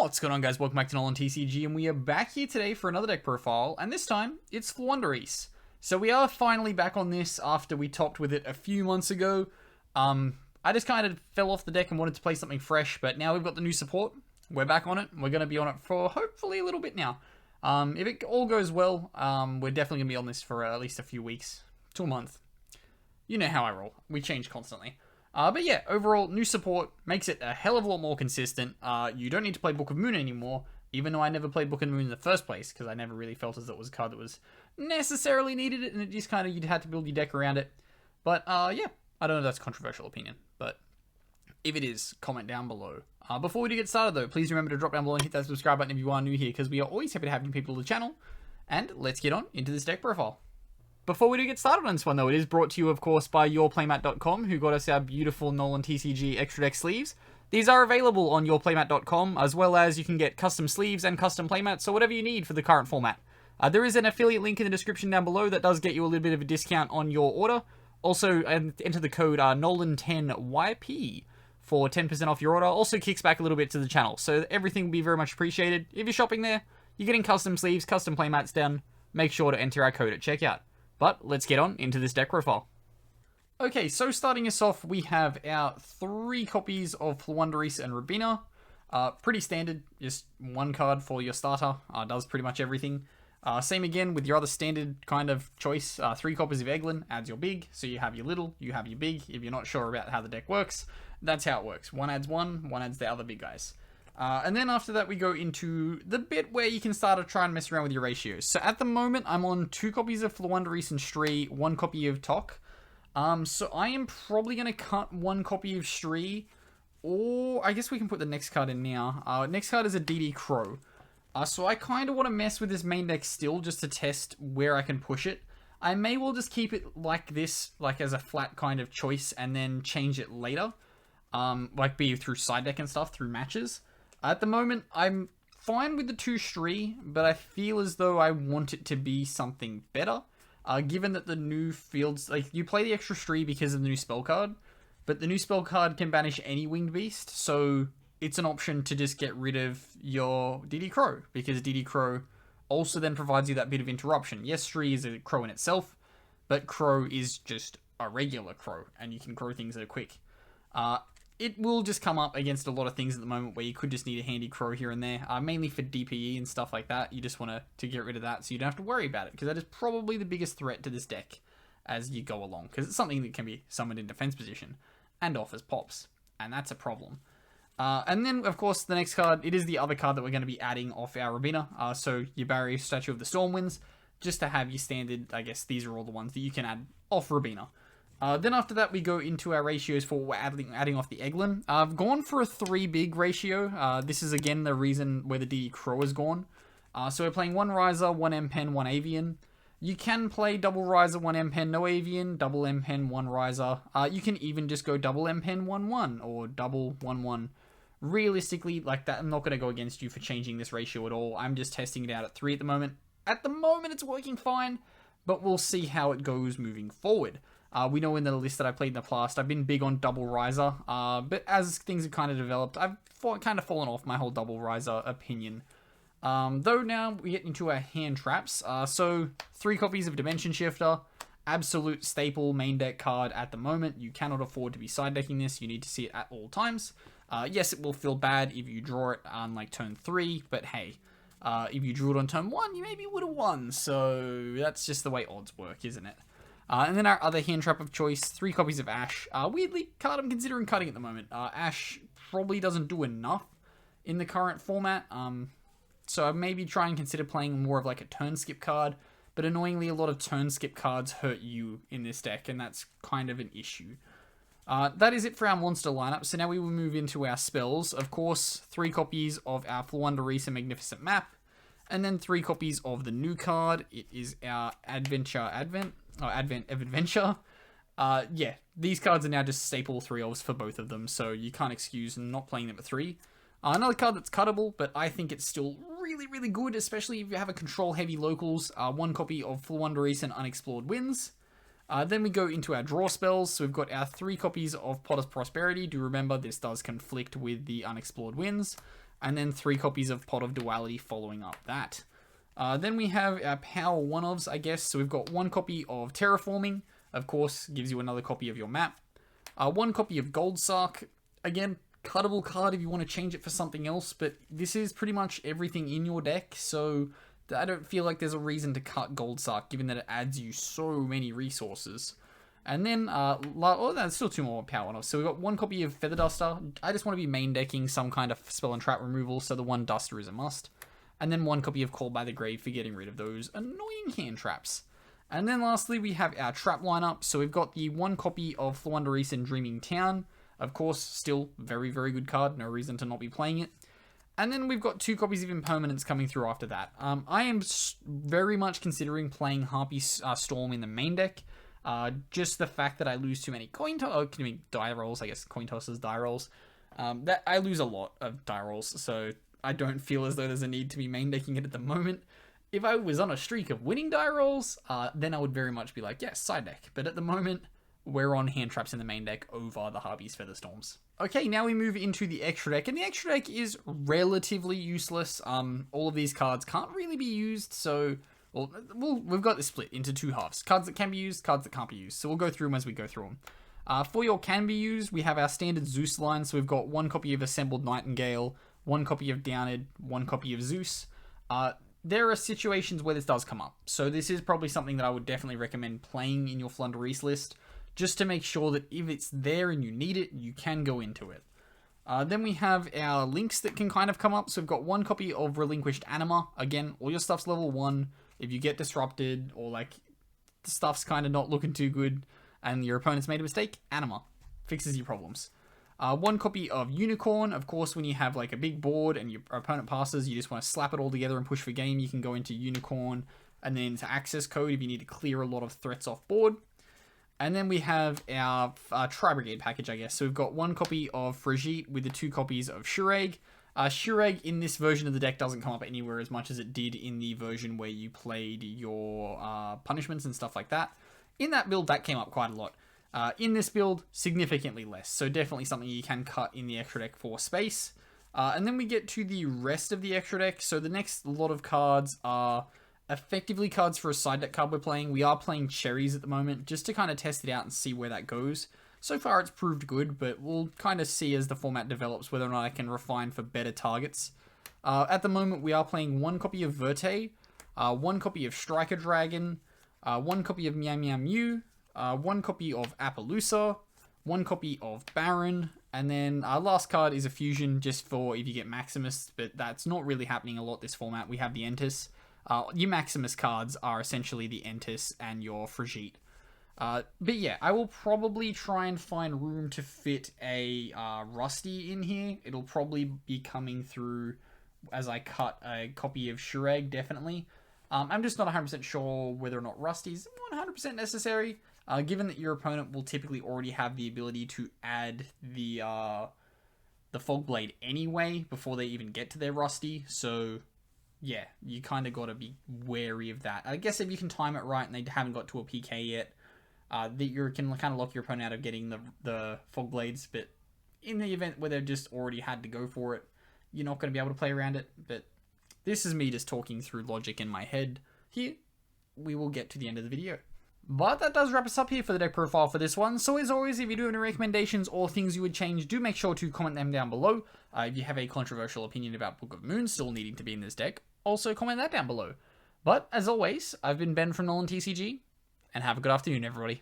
What's going on, guys? Welcome back to NolanTCG, and we are back here today for another deck profile, and this time, it's Floowandereeze. So we are finally back on this after we topped with it a few months ago. I just kind of fell off the deck and wanted to play something fresh, but now we've got the new support. We're back on it, and we're going to be on it for hopefully a little bit now. If it all goes well, we're definitely going to be on this for at least a few weeks to a month. You know how I roll. We change constantly. But yeah, overall, new support makes it a hell of a lot more consistent. You don't need to play Book of Moon anymore, even though I never played Book of Moon in the first place, because I never really felt as though it was a card that was necessarily needed it, and it just kind of, you'd had to build your deck around it. But yeah, I don't know if that's a controversial opinion, but if it is, comment down below. Before we do get started though, please remember to drop down below and hit that subscribe button if you are new here, because we are always happy to have new people to the channel. And let's get on into this deck profile. Before we do get started on this one though, it is brought to you of course by yourplaymat.com, who got us our beautiful NolanTCG extra deck sleeves. These are available on yourplaymat.com, as well as you can get custom sleeves and custom playmats, so whatever you need for the current format. There is an affiliate link in the description down below that does get you a little bit of a discount on your order. Also, enter the code NOLAN10YP for 10% off your order. Also kicks back a little bit to the channel, so everything will be very much appreciated. If you're shopping there, you're getting custom sleeves, custom playmats down, make sure to enter our code at checkout. But let's get on into this deck profile. Okay, so starting us off, we have our 3 copies of Floowandereeze and Rabina. Pretty standard, just one card for your starter. Does pretty much everything. Same again with your other standard kind of choice. 3 copies of Eglin adds your big, so you have your little, you have your big. If you're not sure about how the deck works, that's how it works. One adds one adds the other big guys. And then after that, we go into the bit where you can start to try and mess around with your ratios. So at the moment, I'm on 2 copies of Floowandereeze and Stree, 1 copy of Tok. So I am probably going to cut 1 copy of Stree, or I guess we can put the next card in now. Next card is a DD Crow. So I kind of want to mess with this main deck still, just to test where I can push it. I may well just keep it like this, like as a flat kind of choice, and then change it later. Like be through side deck and stuff, through matches. At the moment, I'm fine with the 2 Stree, but I feel as though I want it to be something better. Given that the new fields, like, you play the extra Stree because of the new spell card, but the new spell card can banish any winged beast, so it's an option to just get rid of your DD Crow, because DD Crow also then provides you that bit of interruption. Yes, Stree is a crow in itself, but Crow is just a regular crow, and you can crow things that are quick. It will just come up against a lot of things at the moment where you could just need a handy crow here and there, mainly for DPE and stuff like that. You just want to get rid of that so you don't have to worry about it, because that is probably the biggest threat to this deck as you go along, because it's something that can be summoned in defense position and offers pops, and that's a problem. And then, of course, the next card, it is the other card that we're going to be adding off our Rabina, so your Barrier Statue of the Stormwinds, just to have your standard, I guess these are all the ones that you can add off Rabina. Then after that, we go into our ratios for what we're adding off the Eglin. I've gone for a 3 big ratio. This is, again, the reason where the DD Crow is gone. So we're playing 1 Riser, 1 M-Pen, 1 Avian. You can play double Riser, 1 M-Pen, no Avian, double M-Pen, 1 Riser. You can even just go double M-Pen, 1-1, or double 1-1. Realistically, like that, I'm not going to go against you for changing this ratio at all. I'm just testing it out at 3 at the moment. At the moment, it's working fine, but we'll see how it goes moving forward. We know in the list that I played in the past, I've been big on double Riser, but as things have kind of developed, I've kind of fallen off my whole double Riser opinion. Though now we get into our hand traps. So 3 copies of Dimension Shifter, absolute staple main deck card at the moment. You cannot afford to be side decking this. You need to see it at all times. Yes, it will feel bad if you draw it on like turn 3, but hey, if you drew it on turn 1, you maybe would have won. So that's just the way odds work, isn't it? And then our other hand trap of choice, 3 copies of Ash. Weirdly, card I'm considering cutting at the moment. Ash probably doesn't do enough in the current format. So I maybe try and consider playing more of like a turn skip card. But annoyingly, a lot of turn skip cards hurt you in this deck, and that's kind of an issue. That is it for our monster lineup. So now we will move into our spells. Of course, 3 copies of our Floowandereeze and Magnificent Map. And then 3 copies of the new card. It is our Advent of Adventure. Yeah, these cards are now just staple 3-ofs for both of them, so you can't excuse not playing them at 3. Another card that's cuttable, but I think it's still really, really good, especially if you have a control-heavy locals. 1 copy of Floowandereeze and Unexplored Winds. Then we go into our draw spells, so we've got our 3 copies of Potter's Prosperity. Do remember, this does conflict with the Unexplored Winds. and then 3 copies of Pot of Duality following up that. Then we have our power one-ofs, I guess. So we've got 1 copy of Terraforming, of course, gives you another copy of your map. 1 copy of Gold Sark, again, cuttable card if you want to change it for something else, but this is pretty much everything in your deck, so I don't feel like there's a reason to cut Gold Sark, given that it adds you so many resources. And then, there's still 2 more power one-offs. So we've got 1 copy of Feather Duster. I just want to be main decking some kind of spell and trap removal, so the 1 Duster is a must. And then 1 copy of Call by the Grave for getting rid of those annoying hand traps. And then lastly, we have our trap lineup. So we've got the 1 copy of Floowandereeze and Dreaming Town. Of course, still very, very good card. No reason to not be playing it. And then we've got 2 copies of Impermanence coming through after that. I am very much considering playing Harpy Storm in the main deck. Just the fact that I lose too many die rolls, I guess coin tosses, die rolls. That I lose a lot of die rolls, so I don't feel as though there's a need to be main decking it at the moment. If I was on a streak of winning die rolls, then I would very much be like, yes, side deck. But at the moment, we're on hand traps in the main deck over the Harpy's Featherstorms. Okay, now we move into the extra deck, and the extra deck is relatively useless. All of these cards can't really be used, so we've got this split into 2 halves. Cards that can be used, cards that can't be used. So we'll go through them as we go through them. For your can be used, we have our standard Zeus line. So we've got 1 copy of Assembled Nightingale, 1 copy of Downed, 1 copy of Zeus. There are situations where this does come up. So this is probably something that I would definitely recommend playing in your Floowandereeze list, just to make sure that if it's there and you need it, you can go into it. Then we have our links that can kind of come up. So we've got 1 copy of Relinquished Anima. Again, all your stuff's level 1. If you get disrupted or like the stuff's kind of not looking too good and your opponent's made a mistake, Anima fixes your problems. 1 copy of Unicorn. Of course, when you have like a big board and your opponent passes, you just want to slap it all together and push for game, you can go into Unicorn and then into Access Code if you need to clear a lot of threats off board. And then we have our Tri-Brigade package, I guess. So we've got 1 copy of Frigite with the 2 copies of Shureg. Shureg in this version of the deck doesn't come up anywhere as much as it did in the version where you played your punishments and stuff like that. In that build, that came up quite a lot. In this build, significantly less. So definitely something you can cut in the extra deck for space. And then we get to the rest of the extra deck. So the next lot of cards are effectively cards for a side deck card we're playing. We are playing Cherries at the moment, just to kind of test it out and see where that goes. So far it's proved good, but we'll kind of see as the format develops whether or not I can refine for better targets. At the moment we are playing 1 copy of Verte, 1 copy of Striker Dragon, 1 copy of Meow Meow Mew, 1 copy of Appaloosa, 1 copy of Baron, and then our last card is a fusion just for if you get Maximus, but that's not really happening a lot this format. We have the Entis. Your Maximus cards are essentially the Entis and your Frigite. But yeah, I will probably try and find room to fit a Rusty in here. It'll probably be coming through as I cut a copy of Shureg, definitely. I'm just not 100% sure whether or not Rusty's 100% necessary, given that your opponent will typically already have the ability to add the Fog Blade anyway before they even get to their Rusty, so yeah, you kind of got to be wary of that. I guess if you can time it right and they haven't got to a PK yet, that you can kind of lock your opponent out of getting the Fog Blades, but in the event where they've just already had to go for it, you're not going to be able to play around it. But this is me just talking through logic in my head. Here, we will get to the end of the video. But that does wrap us up here for the deck profile for this one. So as always, if you do have any recommendations or things you would change, do make sure to comment them down below. If you have a controversial opinion about Book of Moon still needing to be in this deck, also comment that down below. But as always, I've been Ben from NolanTCG, and have a good afternoon, everybody.